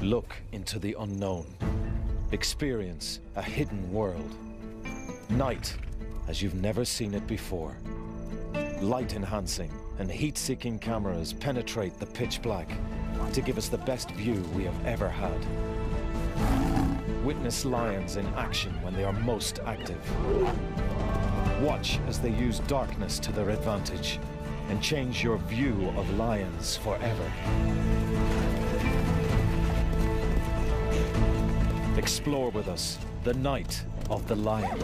Look into the unknown. Experience a hidden world. Night as you've never seen it before. Light-enhancing and heat-seeking cameras penetrate the pitch black to give us the best view we have ever had. Witness lions in action when they are most active. Watch as they use darkness to their advantage and change your view of lions forever. Explore with us the night of the lion.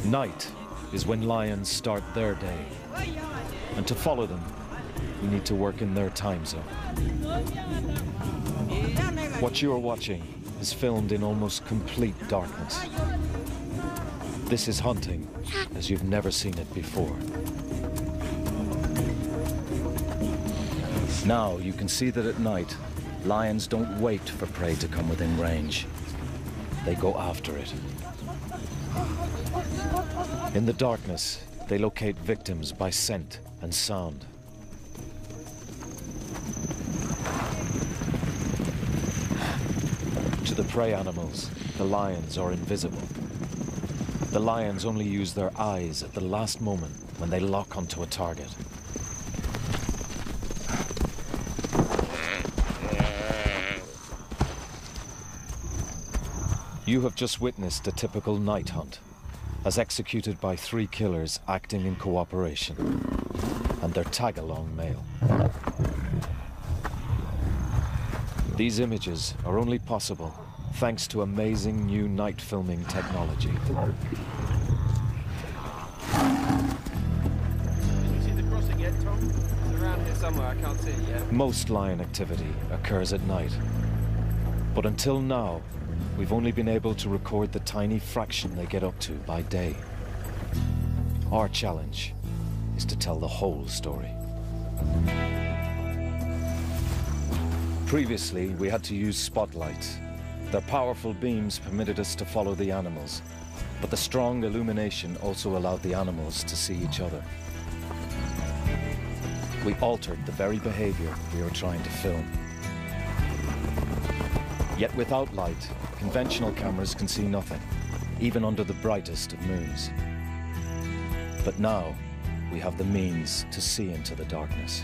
Night is when lions start their day. And to follow them, we need to work in their time zone. What you are watching is filmed in almost complete darkness. This is hunting as you've never seen it before. Now you can see that at night, lions don't wait for prey to come within range. They go after it. In the darkness, they locate victims by scent and sound. To the prey animals, the lions are invisible. The lions only use their eyes at the last moment when they lock onto a target. You have just witnessed a typical night hunt, as executed by 3 killers acting in cooperation, and their tag-along male. These images are only possible thanks to amazing new night filming technology. Can you see the crossing yet, Tom? It's around here somewhere, I can't see it yet. Most lion activity occurs at night, but until now, we've only been able to record the tiny fraction they get up to by day. Our challenge is to tell the whole story. Previously, we had to use spotlights. Their powerful beams permitted us to follow the animals, but the strong illumination also allowed the animals to see each other. We altered the very behavior we were trying to film. Yet without light, conventional cameras can see nothing, even under the brightest of moons. But now, we have the means to see into the darkness.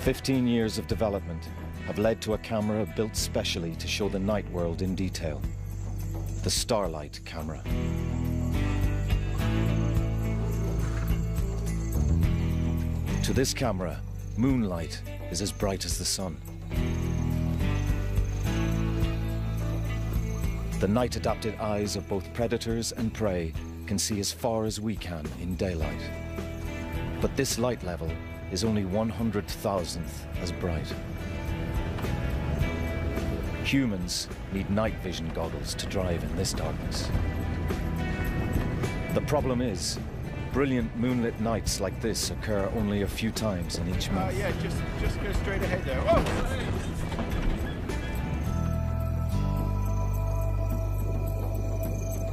15 years of development have led to a camera built specially to show the night world in detail. The Starlight camera. To this camera, moonlight is as bright as the sun. The night-adapted eyes of both predators and prey can see as far as we can in daylight. But this light level is only 100,000th as bright. Humans need night vision goggles to drive in this darkness. The problem is, brilliant moonlit nights like this occur only a few times in each month. Yeah, just go straight ahead there. Whoa!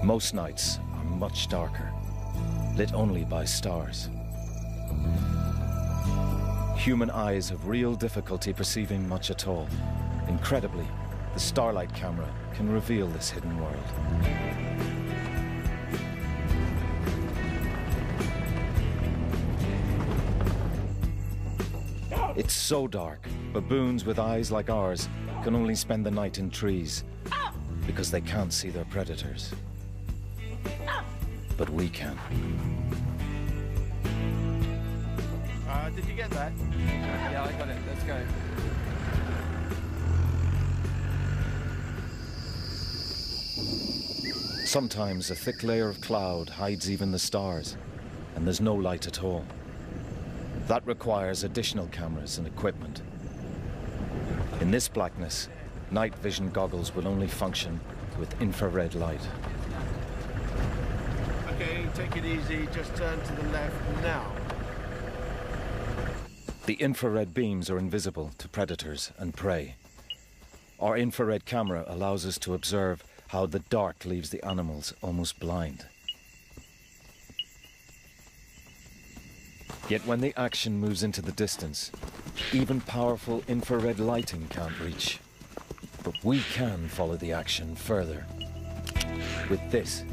Most nights are much darker, lit only by stars. Human eyes have real difficulty perceiving much at all. Incredibly, the Starlight camera can reveal this hidden world. It's so dark, baboons with eyes like ours can only spend the night in trees because they can't see their predators. But we can. Did you get that? Yeah, I got it. Let's go. Sometimes a thick layer of cloud hides even the stars, and there's no light at all. That requires additional cameras and equipment. In this blackness, night vision goggles will only function with infrared light. Okay, take it easy. Just turn to the left now. The infrared beams are invisible to predators and prey. Our infrared camera allows us to observe how the dark leaves the animals almost blind. Yet when the action moves into the distance, even powerful infrared lighting can't reach. But we can follow the action further. With this,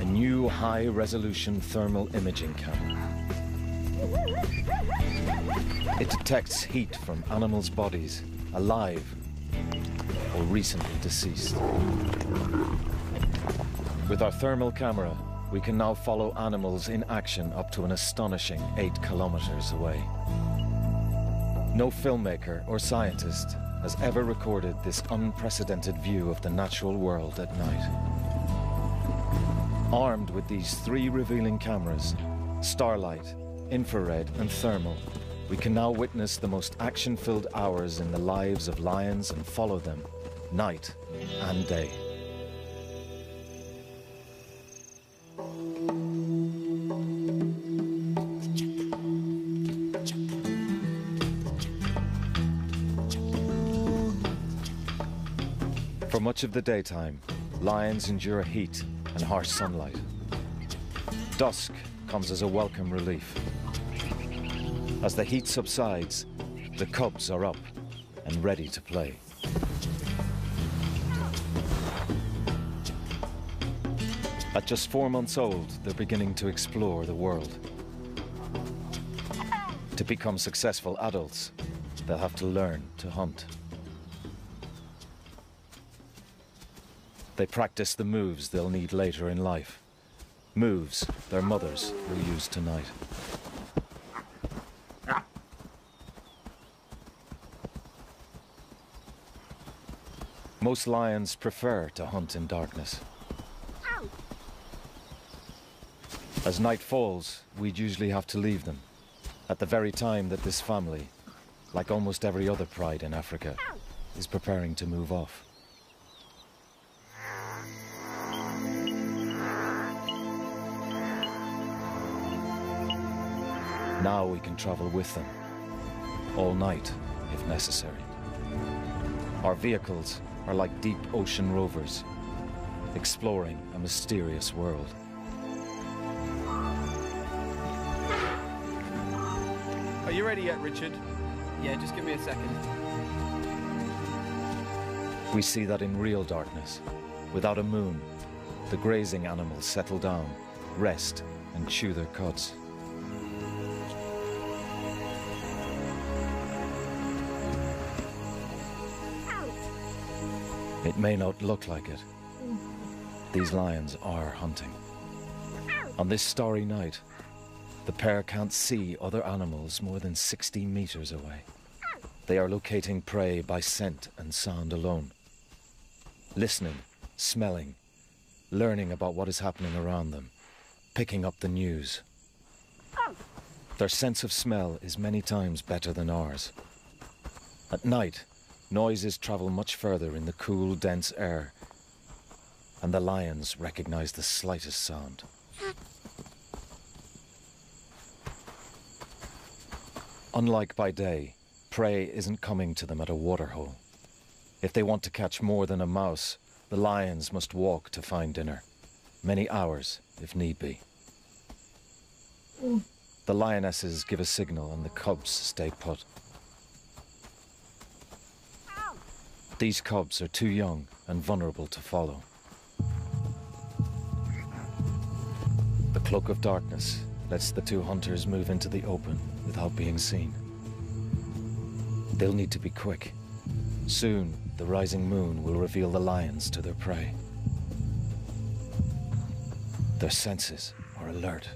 a new high-resolution thermal imaging camera. It detects heat from animals' bodies, alive or recently deceased. With our thermal camera, we can now follow animals in action up to an astonishing 8 kilometers away. No filmmaker or scientist has ever recorded this unprecedented view of the natural world at night. Armed with these 3 revealing cameras, starlight, infrared and thermal, we can now witness the most action-filled hours in the lives of lions and follow them, night and day. For much of the daytime, lions endure heat and harsh sunlight. Dusk comes as a welcome relief. As the heat subsides, the cubs are up and ready to play. At just 4 months old, they're beginning to explore the world. To become successful adults, they'll have to learn to hunt. They practice the moves they'll need later in life. Moves their mothers will use tonight. Most lions prefer to hunt in darkness. As night falls, we'd usually have to leave them, at the very time that this family, like almost every other pride in Africa, is preparing to move off. Now we can travel with them, all night if necessary. Our vehicles are like deep ocean rovers, exploring a mysterious world. Are you ready yet, Richard? Yeah, just give me a second. We see that in real darkness, without a moon, the grazing animals settle down, rest, and chew their cuds. It may not look like it. These lions are hunting. On this starry night, the pair can't see other animals more than 60 meters away. They are locating prey by scent and sound alone. Listening, smelling, learning about what is happening around them, picking up the news. Their sense of smell is many times better than ours. At night, noises travel much further in the cool, dense air, and the lions recognize the slightest sound. Unlike by day, prey isn't coming to them at a waterhole. If they want to catch more than a mouse, the lions must walk to find dinner, many hours if need be. The lionesses give a signal and the cubs stay put. These cubs are too young and vulnerable to follow. The cloak of darkness lets the 2 hunters move into the open without being seen. They'll need to be quick. Soon, the rising moon will reveal the lions to their prey. Their senses are alert.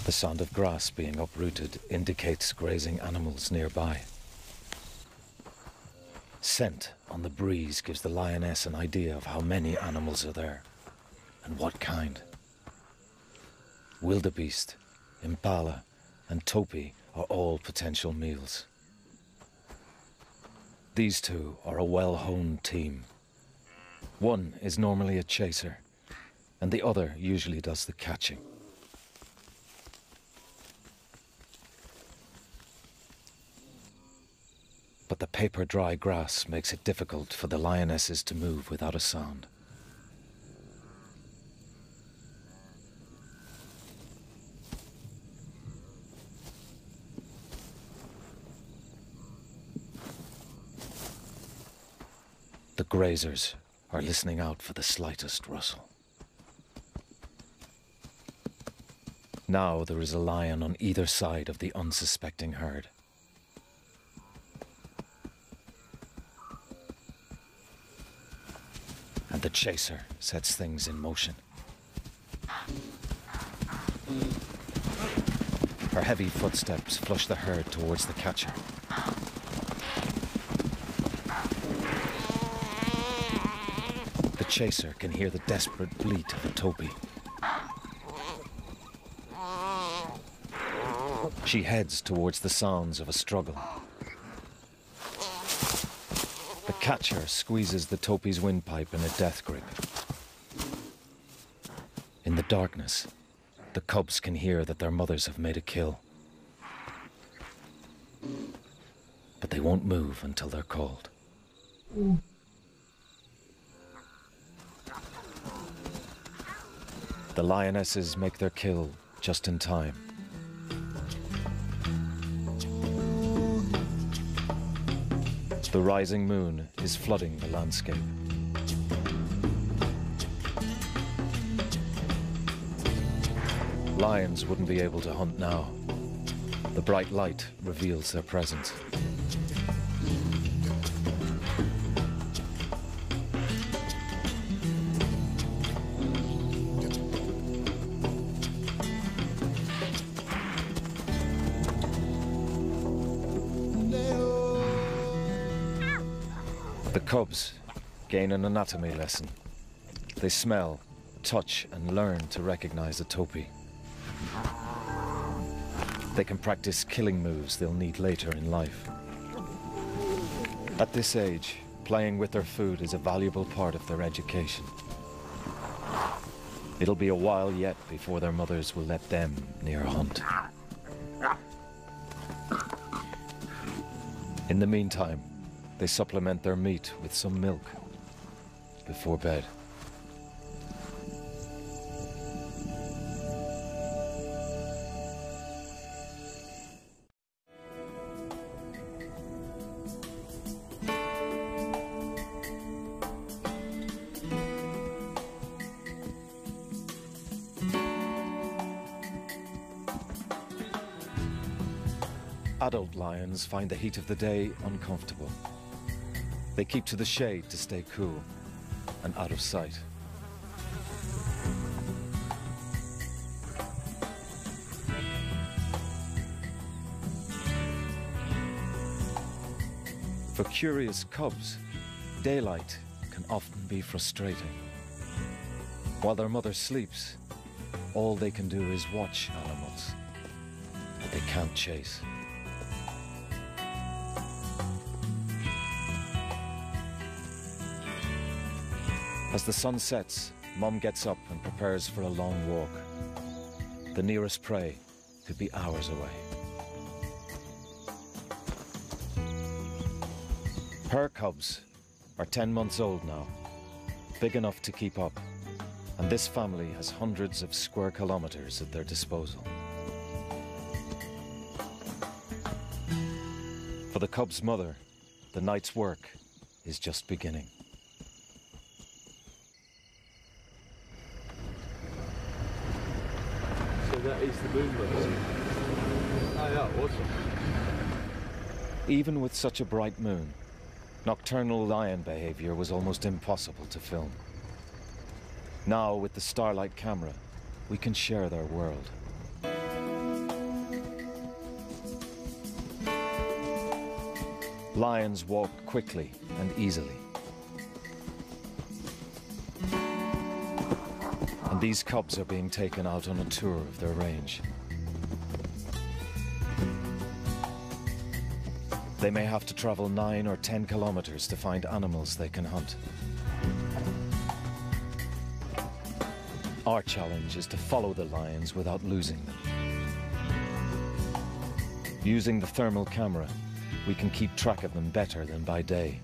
The sound of grass being uprooted indicates grazing animals nearby. Scent on the breeze gives the lioness an idea of how many animals are there, and what kind. Wildebeest, impala, and topi are all potential meals. These 2 are a well-honed team. One is normally a chaser, and the other usually does the catching. but the paper-dry grass makes it difficult for the lionesses to move without a sound. The grazers are listening out for the slightest rustle. Now there is a lion on either side of the unsuspecting herd. And the chaser sets things in motion. Her heavy footsteps flush the herd towards the catcher. The chaser can hear the desperate bleat of a topee. She heads towards the sounds of a struggle. The catcher squeezes the topee's windpipe in a death grip. In the darkness, the cubs can hear that their mothers have made a kill. But they won't move until they're called. The lionesses make their kill just in time. The rising moon is flooding the landscape. Lions wouldn't be able to hunt now. The bright light reveals their presence. The cubs gain an anatomy lesson. They smell, touch, and learn to recognize a topee. They can practice killing moves they'll need later in life. At this age, playing with their food is a valuable part of their education. It'll be a while yet before their mothers will let them near a hunt. In the meantime, they supplement their meat with some milk before bed. Adult lions find the heat of the day uncomfortable. They keep to the shade to stay cool and out of sight. For curious cubs, daylight can often be frustrating. While their mother sleeps, all they can do is watch animals that they can't chase. As the sun sets, Mum gets up and prepares for a long walk. The nearest prey could be hours away. Her cubs are 10 months old now, big enough to keep up, and this family has hundreds of square kilometers at their disposal. For the cub's mother, the night's work is just beginning. That is the moonburst. Oh yeah, awesome. Even with such a bright moon, nocturnal lion behavior was almost impossible to film. Now, with the Starlight camera, we can share their world. Lions walk quickly and easily. And these cubs are being taken out on a tour of their range. They may have to travel 9 or 10 kilometers to find animals they can hunt. Our challenge is to follow the lions without losing them. Using the thermal camera, we can keep track of them better than by day.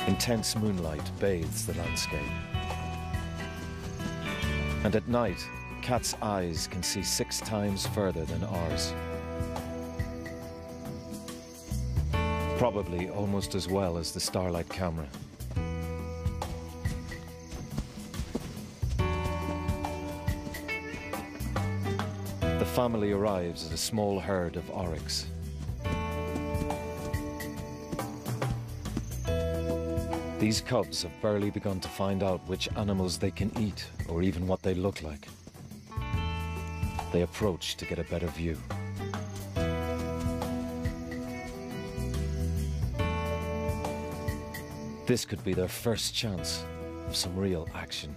Intense moonlight bathes the landscape. And at night, cats' eyes can see 6 times further than ours. Probably almost as well as the Starlight camera. The family arrives at a small herd of oryx. These cubs have barely begun to find out which animals they can eat or even what they look like. They approach to get a better view. This could be their first chance of some real action.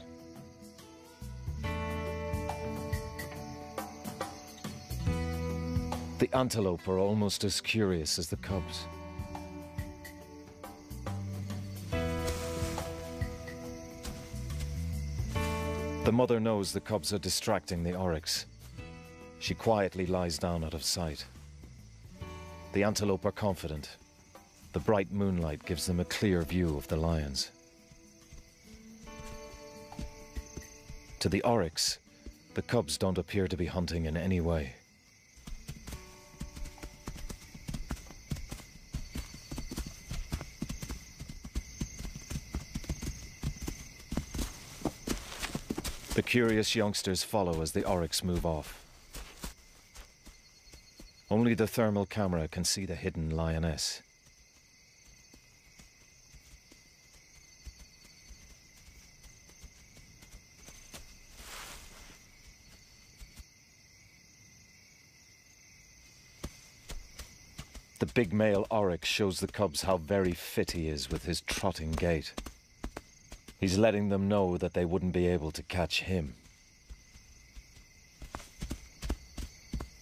The antelope are almost as curious as the cubs. The mother knows the cubs are distracting the oryx. She quietly lies down out of sight. The antelope are confident. The bright moonlight gives them a clear view of the lions. To the oryx, the cubs don't appear to be hunting in any way. The curious youngsters follow as the oryx move off. Only the thermal camera can see the hidden lioness. The big male oryx shows the cubs how very fit he is with his trotting gait. He's letting them know that they wouldn't be able to catch him.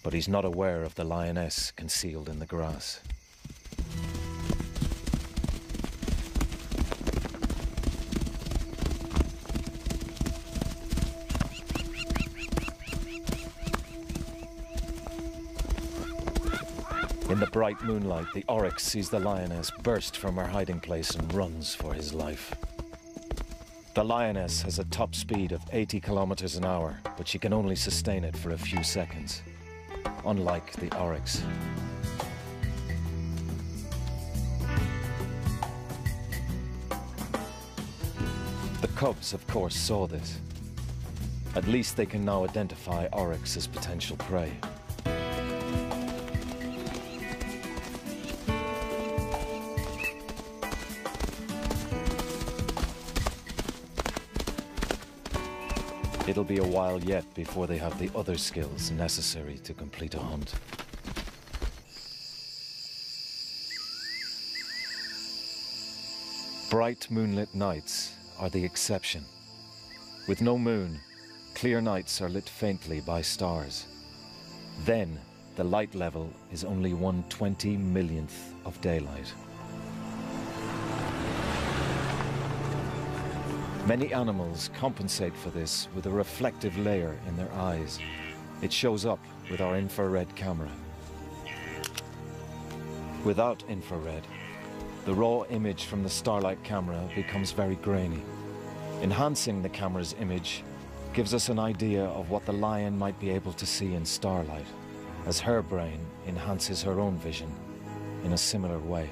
But he's not aware of the lioness concealed in the grass. In the bright moonlight, the oryx sees the lioness burst from her hiding place and runs for his life. The lioness has a top speed of 80 kilometers an hour, but she can only sustain it for a few seconds, unlike the oryx. The cubs, of course, saw this. At least they can now identify oryx as potential prey. It'll be a while yet before they have the other skills necessary to complete a hunt. Bright moonlit nights are the exception. With no moon, clear nights are lit faintly by stars. Then, the light level is only 1/20 millionth of daylight. Many animals compensate for this with a reflective layer in their eyes. It shows up with our infrared camera. Without infrared, the raw image from the Starlight camera becomes very grainy. Enhancing the camera's image gives us an idea of what the lion might be able to see in starlight, as her brain enhances her own vision in a similar way.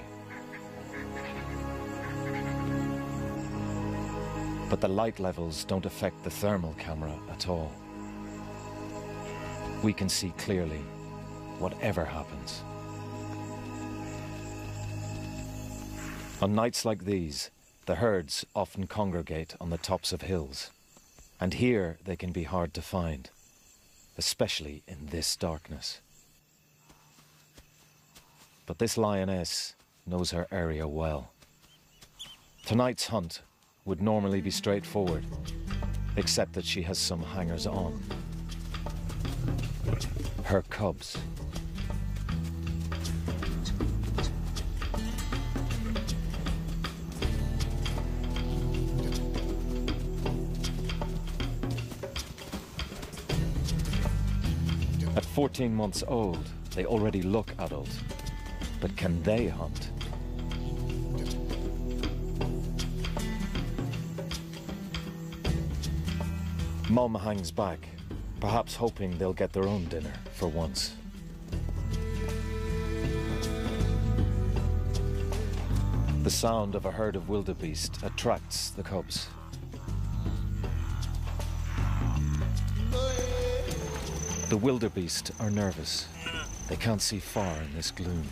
But the light levels don't affect the thermal camera at all. We can see clearly whatever happens. On nights like these, the herds often congregate on the tops of hills, and here they can be hard to find, especially in this darkness. But this lioness knows her area well. Tonight's hunt would normally be straightforward, except that she has some hangers-on. Her cubs. 14 months old, they already look adult. But can they hunt? Mum hangs back, perhaps hoping they'll get their own dinner for once. The sound of a herd of wildebeest attracts the cubs. The wildebeest are nervous. They can't see far in this gloom.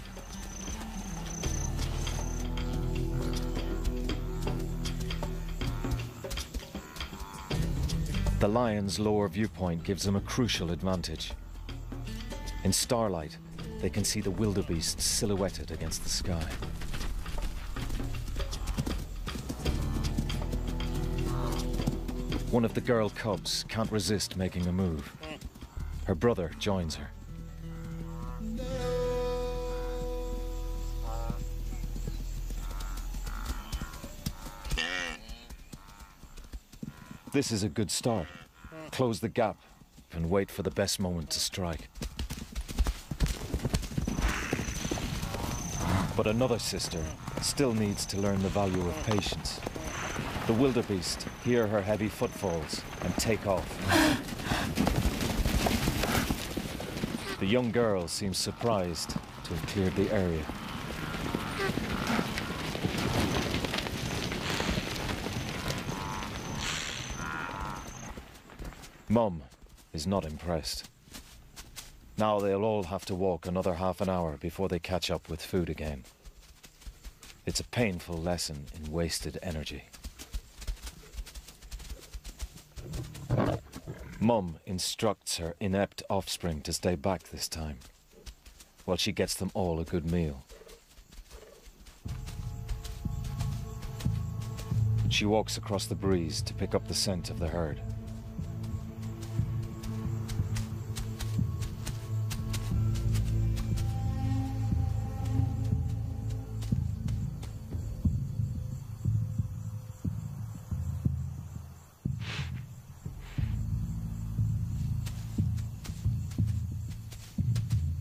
The lion's lower viewpoint gives them a crucial advantage. In starlight, they can see the wildebeest silhouetted against the sky. One of the girl cubs can't resist making a move. Her brother joins her. This is a good start. Close the gap and wait for the best moment to strike. But another sister still needs to learn the value of patience. The wildebeest hear her heavy footfalls and take off. The young girl seems surprised to have cleared the area. Mum is not impressed. Now they'll all have to walk another half an hour before they catch up with food again. It's a painful lesson in wasted energy. Mum instructs her inept offspring to stay back this time, while she gets them all a good meal. She walks across the breeze to pick up the scent of the herd.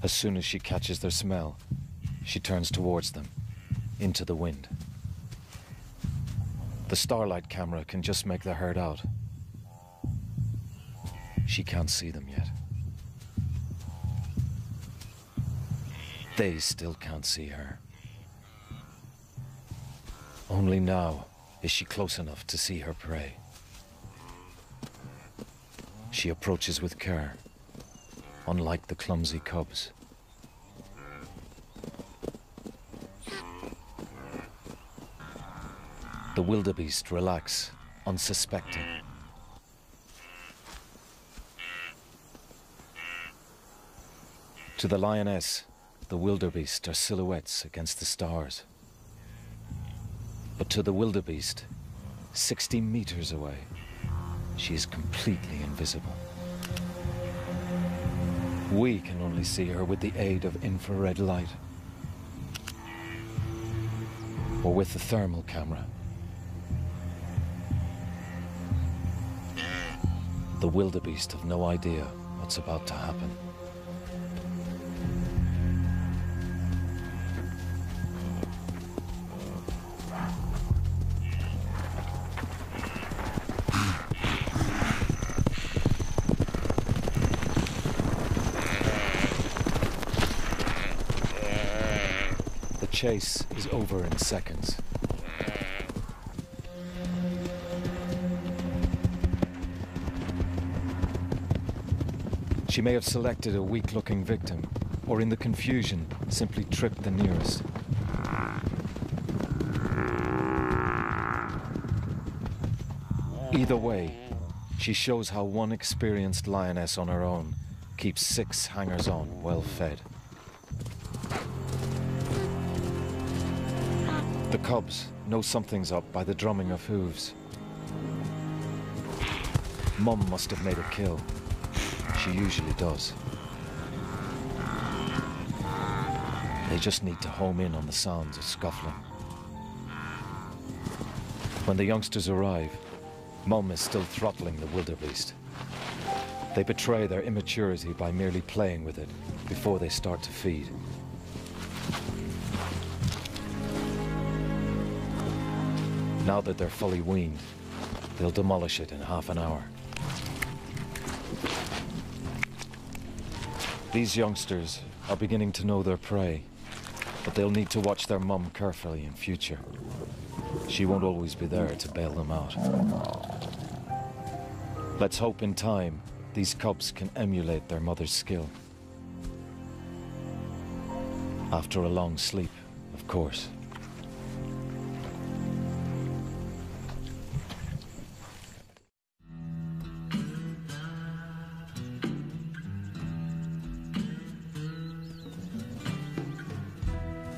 As soon as she catches their smell, she turns towards them, into the wind. The starlight camera can just make the herd out. She can't see them yet. They still can't see her. Only now is she close enough to see her prey. She approaches with care, unlike the clumsy cubs. The wildebeest relax, unsuspecting. To the lioness, the wildebeest are silhouettes against the stars. But to the wildebeest, 60 meters away, she is completely invisible. We can only see her with the aid of infrared light, or with the thermal camera. The wildebeest have no idea what's about to happen. The chase is over in seconds. She may have selected a weak-looking victim, or in the confusion, simply tripped the nearest. Either way, she shows how one experienced lioness on her own keeps 6 hangers-on well fed. The cubs know something's up by the drumming of hooves. Mum must have made a kill. She usually does. They just need to home in on the sounds of scuffling. When the youngsters arrive, Mum is still throttling the wildebeest. They betray their immaturity by merely playing with it before they start to feed. Now that they're fully weaned, they'll demolish it in half an hour. These youngsters are beginning to know their prey, but they'll need to watch their mum carefully in future. She won't always be there to bail them out. Let's hope in time these cubs can emulate their mother's skill. After a long sleep, of course.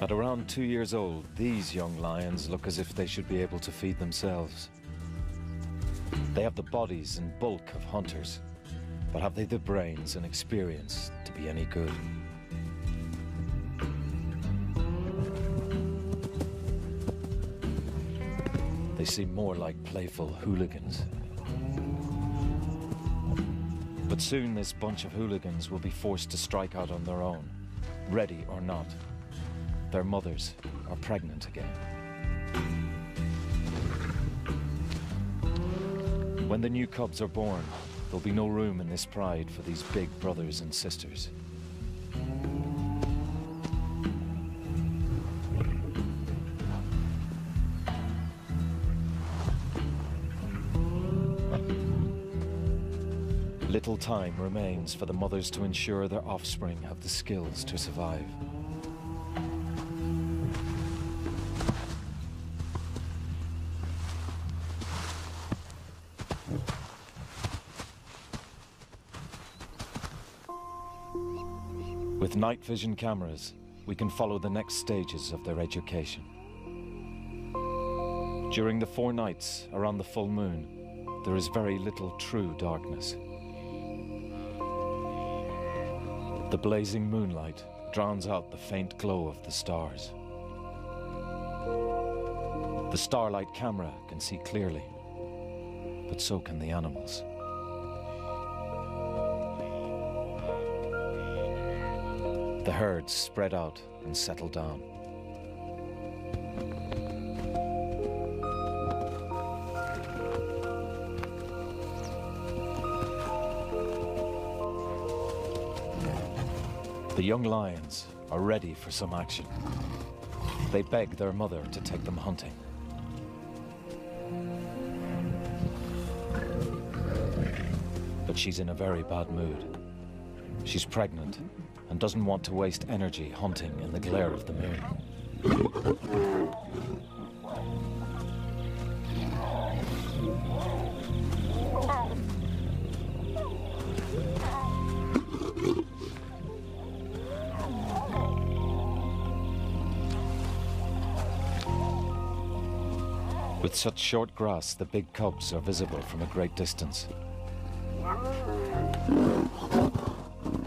At around 2 years old, these young lions look as if they should be able to feed themselves. They have the bodies and bulk of hunters, but have they the brains and experience to be any good? They seem more like playful hooligans. But soon this bunch of hooligans will be forced to strike out on their own, ready or not. Their mothers are pregnant again. When the new cubs are born, there'll be no room in this pride for these big brothers and sisters. Little time remains for the mothers to ensure their offspring have the skills to survive. With night vision cameras, we can follow the next stages of their education. During the 4 nights around the full moon, there is very little true darkness. The blazing moonlight drowns out the faint glow of the stars. The starlight camera can see clearly, but so can the animals. The herds spread out and settle down. The young lions are ready for some action. They beg their mother to take them hunting. But she's in a very bad mood. She's pregnant and doesn't want to waste energy hunting in the glare of the moon. With such short grass, the big cubs are visible from a great distance.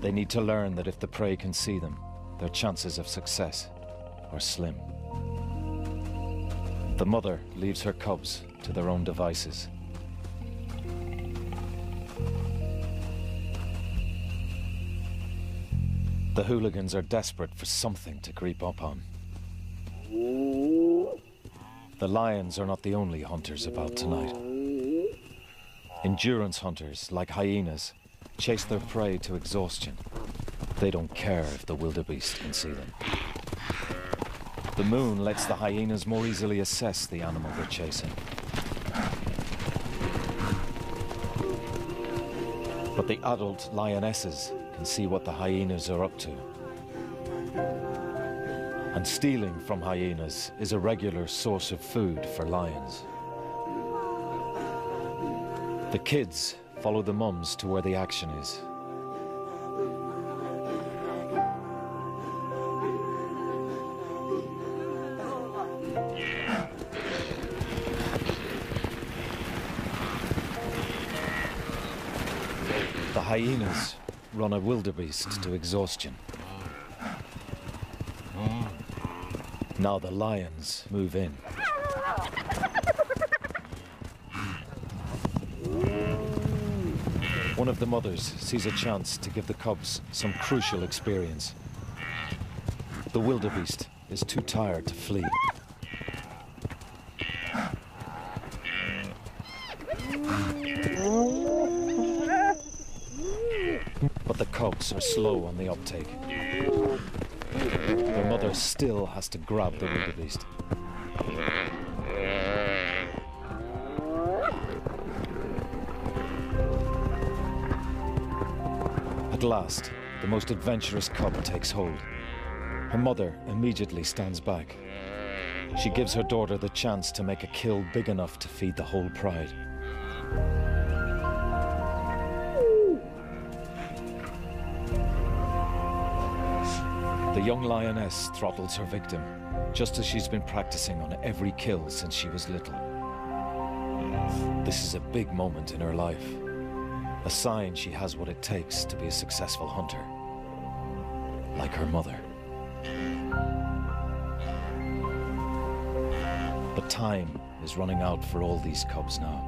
They need to learn that if the prey can see them, their chances of success are slim. The mother leaves her cubs to their own devices. The hooligans are desperate for something to creep up on. The lions are not the only hunters about tonight. Endurance hunters, like hyenas, chase their prey to exhaustion. They don't care if the wildebeest can see them. The moon lets the hyenas more easily assess the animal they're chasing. But the adult lionesses can see what the hyenas are up to. And stealing from hyenas is a regular source of food for lions. The kids follow the mums to where the action is. The hyenas run a wildebeest to exhaustion. Now the lions move in. One of the mothers sees a chance to give the cubs some crucial experience. The wildebeest is too tired to flee. But the cubs are slow on the uptake. Their mother still has to grab the wildebeest. At last, the most adventurous cub takes hold. Her mother immediately stands back. She gives her daughter the chance to make a kill big enough to feed the whole pride. The young lioness throttles her victim, just as she's been practicing on every kill since she was little. This is a big moment in her life, a sign she has what it takes to be a successful hunter, like her mother. But time is running out for all these cubs now.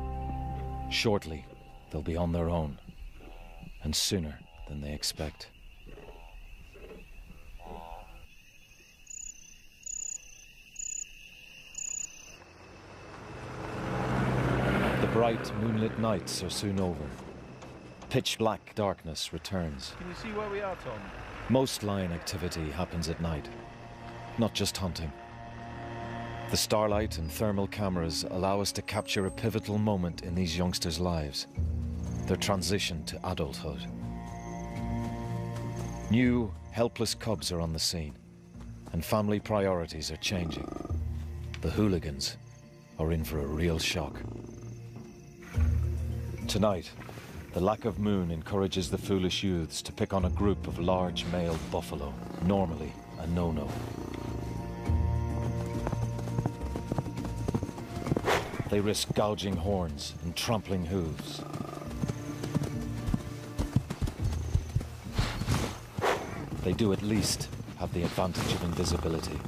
Shortly, they'll be on their own, and sooner than they expect. The bright, moonlit nights are soon over. Pitch black darkness returns. Can you see where we are, Tom? Most lion activity happens at night, not just hunting. The starlight and thermal cameras allow us to capture a pivotal moment in these youngsters' lives, their transition to adulthood. New, helpless cubs are on the scene, and family priorities are changing. The hooligans are in for a real shock. Tonight, the lack of moon encourages the foolish youths to pick on a group of large male buffalo, normally a no-no. They risk gouging horns and trampling hooves. They do at least have the advantage of invisibility.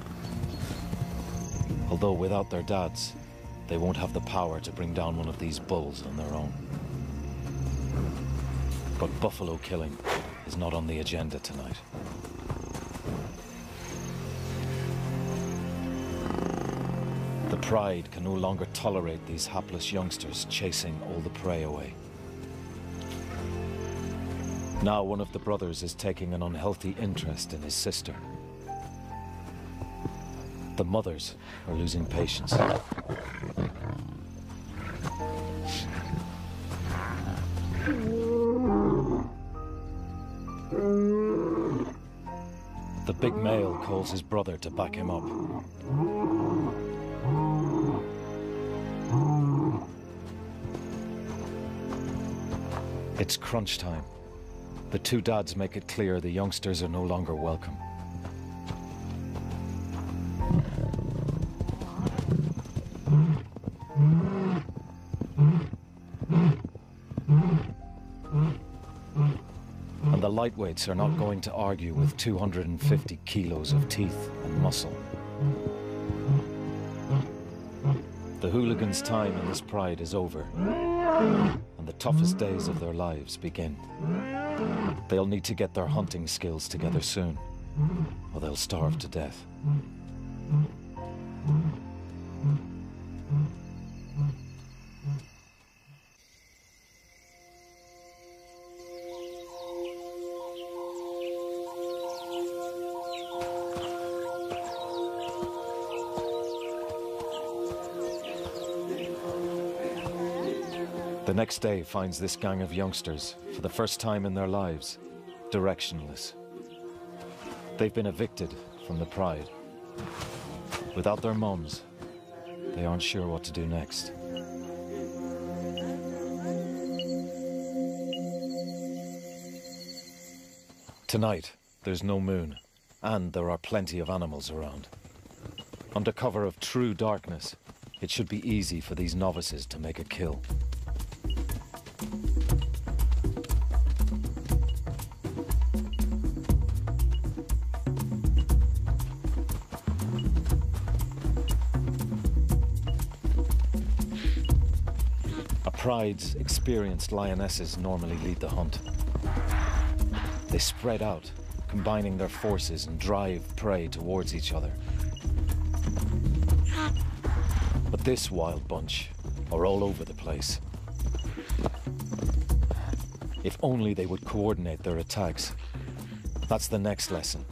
Although without their dads, they won't have the power to bring down one of these bulls on their own. But buffalo killing is not on the agenda tonight. The pride can no longer tolerate these hapless youngsters chasing all the prey away. Now one of the brothers is taking an unhealthy interest in his sister. The mothers are losing patience. The big male calls his brother to back him up. It's crunch time. The two dads make it clear the youngsters are no longer welcome. And the lightweights are not going to argue with 250 kilos of teeth and muscle. The hooligans' time in this pride is over, and the toughest days of their lives begin. They'll need to get their hunting skills together soon, or they'll starve to death. The next day finds this gang of youngsters, for the first time in their lives, directionless. They've been evicted from the pride. Without their mums, they aren't sure what to do next. Tonight, there's no moon, and there are plenty of animals around. Under cover of true darkness, it should be easy for these novices to make a kill. A pride's experienced lionesses normally lead the hunt. They spread out, combining their forces and drive prey towards each other. But this wild bunch are all over the place. If only they would coordinate their attacks. That's the next lesson,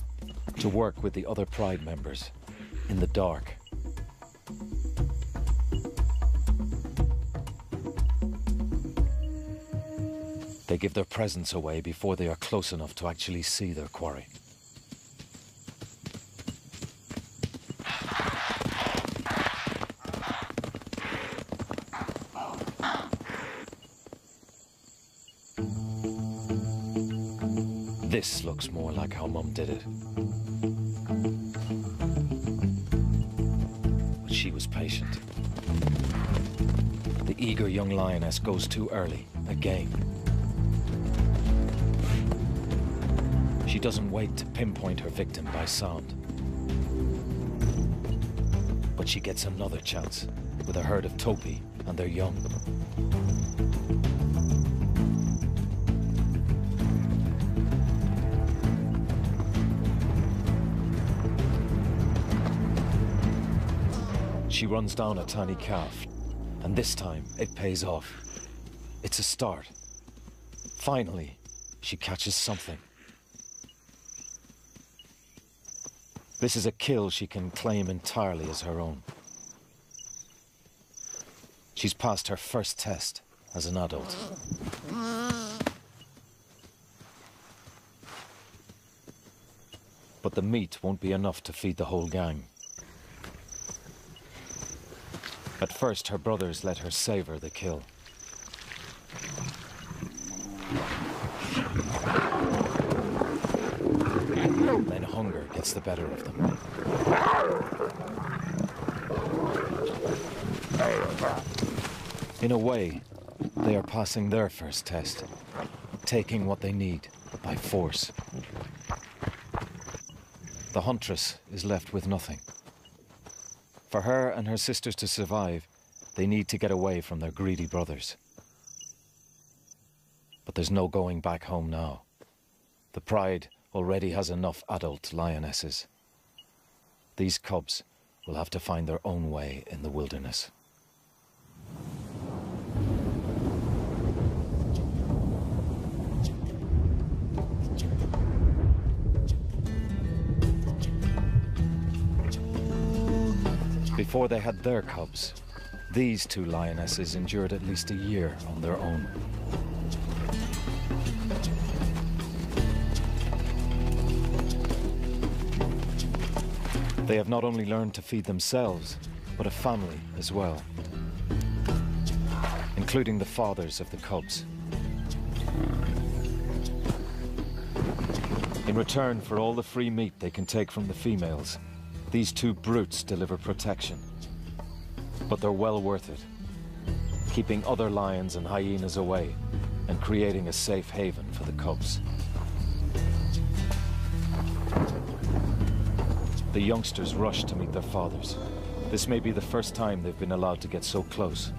to work with the other Pride members in the dark. They give their presence away before they are close enough to actually see their quarry. This looks more like how Mum did it. But she was patient. The eager young lioness goes too early, again. She doesn't wait to pinpoint her victim by sound. But she gets another chance with a herd of topi and their young. She runs down a tiny calf, and this time it pays off. It's a start. Finally, she catches something. This is a kill she can claim entirely as her own. She's passed her first test as an adult. But the meat won't be enough to feed the whole gang. At first, her brothers let her savor the kill. Then hunger gets the better of them. In a way, they are passing their first test, taking what they need by force. The huntress is left with nothing. For her and her sisters to survive, they need to get away from their greedy brothers. But there's no going back home now. The Pride already has enough adult lionesses. These cubs will have to find their own way in the wilderness. Before they had their cubs, these two lionesses endured at least a year on their own. They have not only learned to feed themselves, but a family as well, including the fathers of the cubs. In return for all the free meat they can take from the females, these two brutes deliver protection. But they're well worth it, keeping other lions and hyenas away and creating a safe haven for the cubs. The youngsters rush to meet their fathers. This may be the first time they've been allowed to get so close.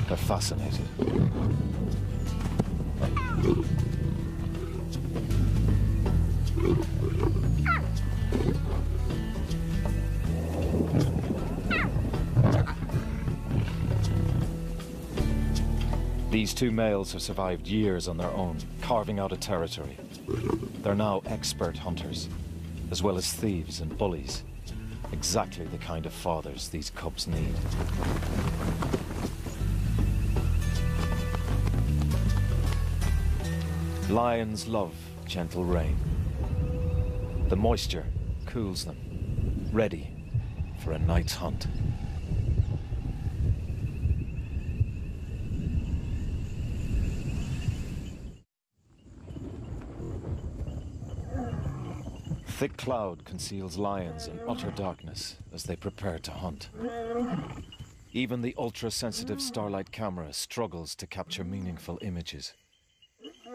They're fascinated. These two males have survived years on their own, carving out a territory. They're now expert hunters, as well as thieves and bullies. Exactly the kind of fathers these cubs need. Lions love gentle rain. The moisture cools them, ready for a night's hunt. Thick cloud conceals lions in utter darkness as they prepare to hunt. Even the ultra-sensitive Starlight camera struggles to capture meaningful images.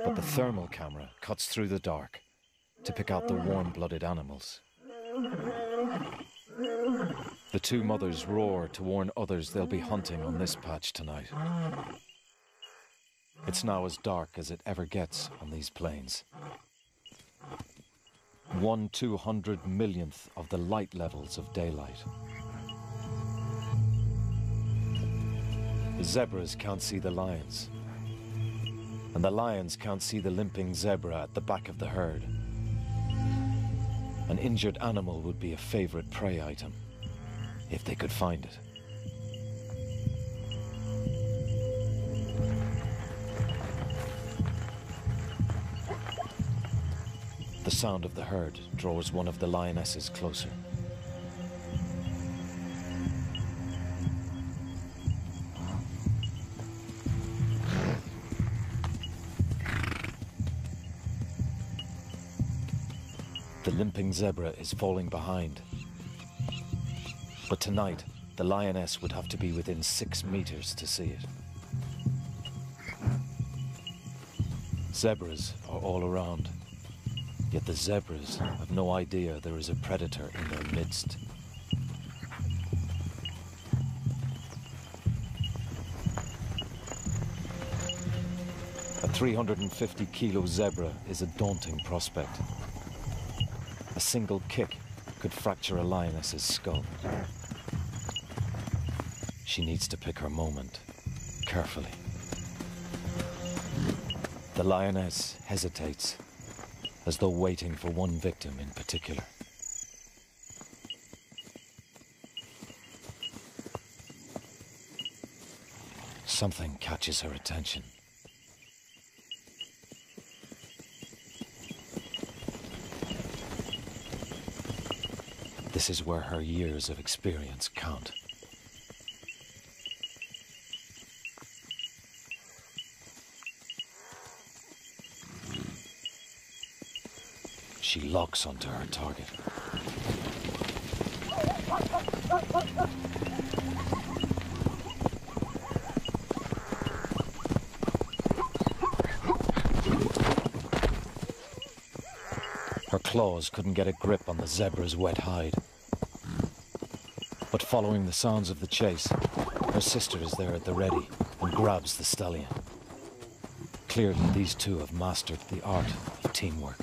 But the thermal camera cuts through the dark to pick out the warm-blooded animals. The two mothers roar to warn others they'll be hunting on this patch tonight. It's now as dark as it ever gets on these plains. 1/200 millionth of the light levels of daylight. The zebras can't see the lions, and the lions can't see the limping zebra at the back of the herd. An injured animal would be a favorite prey item, if they could find it. The sound of the herd draws one of the lionesses closer. The limping zebra is falling behind. But tonight, the lioness would have to be within 6 meters to see it. Zebras are all around, yet the zebras have no idea there is a predator in their midst. A 350-kilo zebra is a daunting prospect. A single kick could fracture a lioness's skull. She needs to pick her moment carefully. The lioness hesitates, as though waiting for one victim in particular. Something catches her attention. This is where her years of experience count. She locks onto her target. Her claws couldn't get a grip on the zebra's wet hide. But following the sounds of the chase, her sister is there at the ready and grabs the stallion. Clearly, these two have mastered the art of teamwork.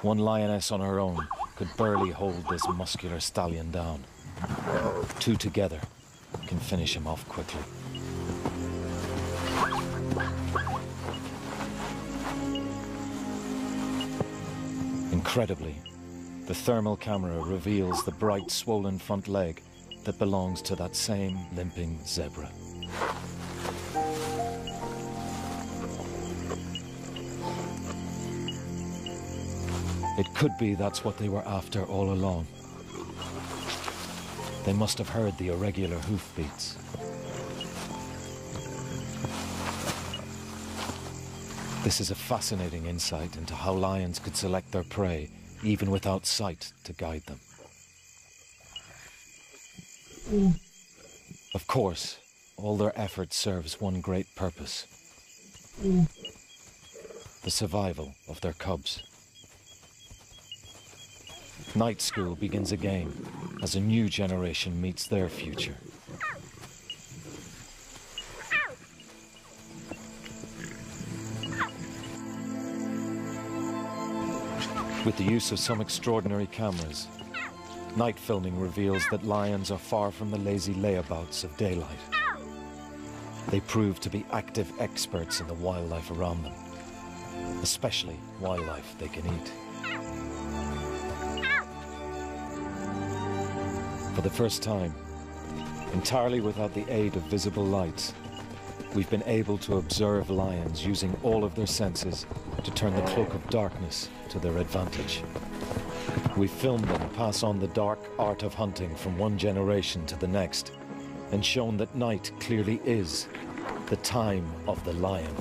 One lioness on her own could barely hold this muscular stallion down. Two together can finish him off quickly. Incredibly, the thermal camera reveals the bright, swollen front leg that belongs to that same limping zebra. It could be that's what they were after all along. They must have heard the irregular hoofbeats. This is a fascinating insight into how lions could select their prey, even without sight to guide them. Of course, all their effort serves one great purpose: the survival of their cubs. Night school begins again as a new generation meets their future. With the use of some extraordinary cameras, night filming reveals that lions are far from the lazy layabouts of daylight. They prove to be active experts in the wildlife around them, especially wildlife they can eat. For the first time, entirely without the aid of visible lights, we've been able to observe lions using all of their senses to turn the cloak of darkness to their advantage. We've filmed them pass on the dark art of hunting from one generation to the next, and shown that night clearly is the time of the lion.